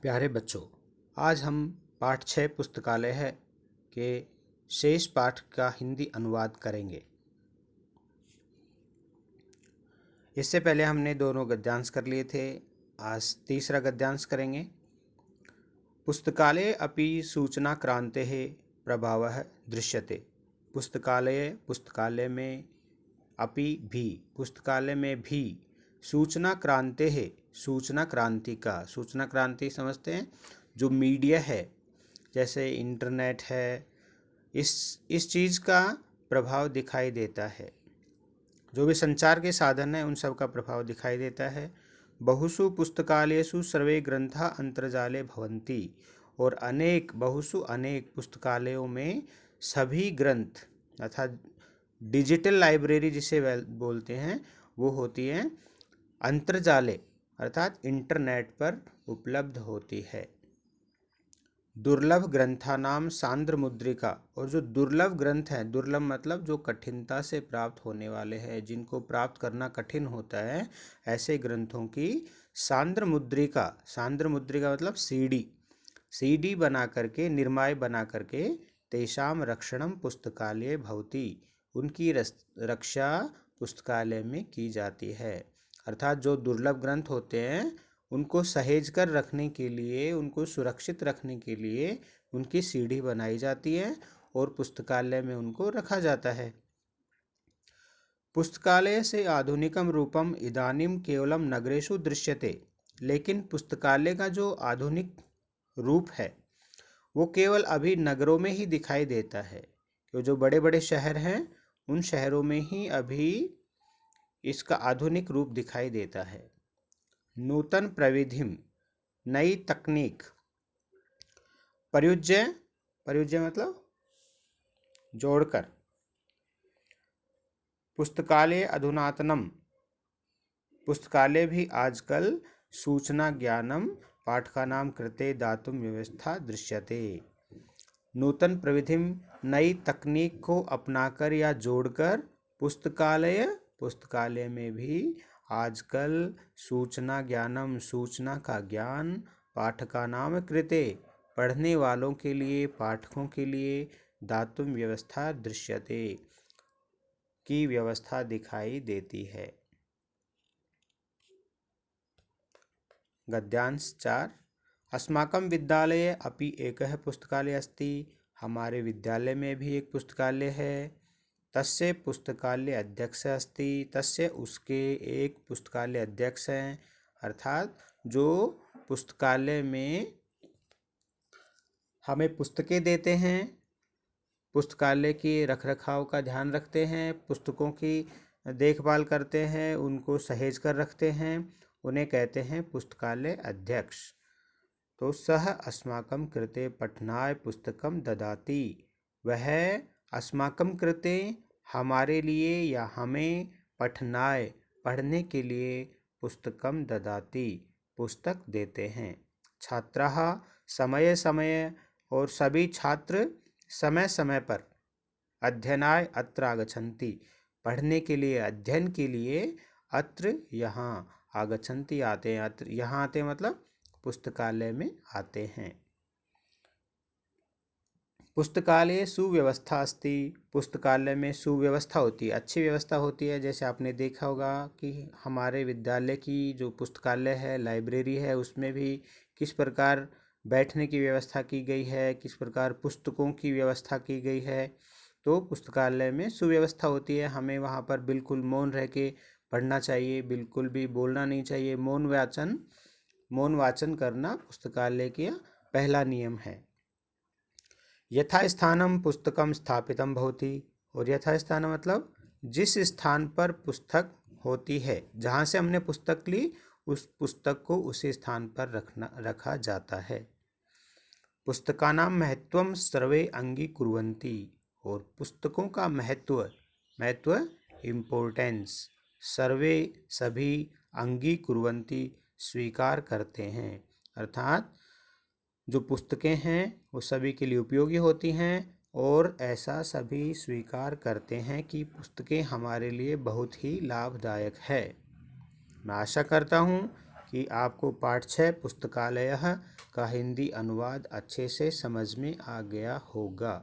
प्यारे बच्चों, आज हम पाठ 6 पुस्तकालय है के शेष पाठ का हिंदी अनुवाद करेंगे। इससे पहले हमने दोनों गद्यांश कर लिए थे, आज तीसरा गद्यांश करेंगे। पुस्तकालये अपि सूचना क्रांतेः प्रभावः दृश्यते। पुस्तकालय में अपि भी, पुस्तकालय में भी सूचना क्रांतेः, सूचना क्रांति का, सूचना क्रांति समझते हैं, जो मीडिया है जैसे इंटरनेट है, इस चीज़ का प्रभाव दिखाई देता है। जो भी संचार के साधन हैं उन सब का प्रभाव दिखाई देता है। बहुषु पुस्तकालयेषु सर्वे ग्रंथा अंतर्जाले भवन्ति, और बहुषु अनेक पुस्तकालयों में सभी ग्रंथ अर्थात डिजिटल लाइब्रेरी जिसे बोलते हैं वो होती है अंतर्जाले अर्थात इंटरनेट पर उपलब्ध होती है। दुर्लभ ग्रंथानाम सांद्र मुद्रिका, और जो दुर्लभ ग्रंथ हैं, दुर्लभ मतलब जो कठिनता से प्राप्त होने वाले हैं, जिनको प्राप्त करना कठिन होता है, ऐसे ग्रंथों की सांद्र मुद्रिका मतलब सीडी बना करके, निर्माय बना करके, तेषाम रक्षणम पुस्तकालय भवति, उनकी रक्षा पुस्तकालय में की जाती है। अर्थात जो दुर्लभ ग्रंथ होते हैं उनको सहेज कर रखने के लिए, उनको सुरक्षित रखने के लिए उनकी सीढ़ी बनाई जाती है और पुस्तकालय में उनको रखा जाता है। पुस्तकालय से आधुनिकम रूपम इदानीम केवलम नगरेषु दृश्यते, लेकिन पुस्तकालय का जो आधुनिक रूप है वो केवल अभी नगरों में ही दिखाई देता है। क्यों, जो बड़े बड़े शहर हैं उन शहरों में ही अभी इसका आधुनिक रूप दिखाई देता है। नूतन प्रविधिम, नई तकनीक, प्रयुज्य मतलब जोड़कर, पुस्तकालय अधुनातनम, पुस्तकालय भी आजकल सूचना ज्ञानम पाठकानां कृते दातुं व्यवस्था दृश्यते। नूतन प्रविधिम, नई तकनीक को अपनाकर या जोड़कर पुस्तकालय में भी आजकल सूचना ज्ञानम, सूचना का ज्ञान, पाठकानां कृते, पढ़ने वालों के लिए, पाठकों के लिए, दातुं व्यवस्था दृश्यते, की व्यवस्था दिखाई देती है। गद्यांश 4। अस्माकं विद्यालये अपि एकः पुस्तकालय अस्ति, हमारे विद्यालय में भी एक पुस्तकालय है। तस्य पुस्तकालय अध्यक्ष अस्ति, तस्य उसके एक पुस्तकालय अध्यक्ष हैं, अर्थात जो पुस्तकालय में हमें पुस्तकें देते हैं, पुस्तकालय के रखरखाव का ध्यान रखते हैं, पुस्तकों की देखभाल करते हैं, उनको सहेज कर रखते हैं, उन्हें कहते हैं पुस्तकालय अध्यक्ष। तो सह अस्माकं कृते पठनाय पुस्तकम ददाति, वह अस्माकं कृते हमारे लिए या हमें, पठनाय पढ़ने के लिए, पुस्तकम ददाति पुस्तक देते हैं। छात्राः समय समय, और सभी छात्र समय समय पर, अध्ययनाय अत्र आगच्छन्ति, पढ़ने के लिए, अध्ययन के लिए, अत्र यहाँ, आगच्छन्ति आते हैं, अत्र यहाँ आते मतलब पुस्तकालय में आते हैं। पुस्तकालय सुव्यवस्था अस्ति, पुस्तकालय में सुव्यवस्था होती है, अच्छी व्यवस्था होती है। जैसे आपने देखा होगा कि हमारे विद्यालय की जो पुस्तकालय है, लाइब्रेरी है, उसमें भी किस प्रकार बैठने की व्यवस्था की गई है, किस प्रकार पुस्तकों की व्यवस्था की गई है। तो पुस्तकालय में सुव्यवस्था होती है, हमें वहाँ पर बिल्कुल मौन रह के पढ़ना चाहिए, बिल्कुल भी बोलना नहीं चाहिए। मौन वाचन करना पुस्तकालय का पहला नियम है। यथास्थानम पुस्तकम स्थापितम भवति, और यथास्थान मतलब जिस स्थान पर पुस्तक होती है, जहाँ से हमने पुस्तक ली, उस पुस्तक को उसी स्थान पर रखा जाता है। पुस्तकानां महत्वम सर्वे अंगीकुर्वन्ति, और पुस्तकों का महत्व इम्पोर्टेंस, सर्वे सभी, अंगीकुर्वन्ति स्वीकार करते हैं, अर्थात जो पुस्तकें हैं वो सभी के लिए उपयोगी होती हैं और ऐसा सभी स्वीकार करते हैं कि पुस्तकें हमारे लिए बहुत ही लाभदायक है। मैं आशा करता हूँ कि आपको पाठ 6 पुस्तकालय का हिंदी अनुवाद अच्छे से समझ में आ गया होगा।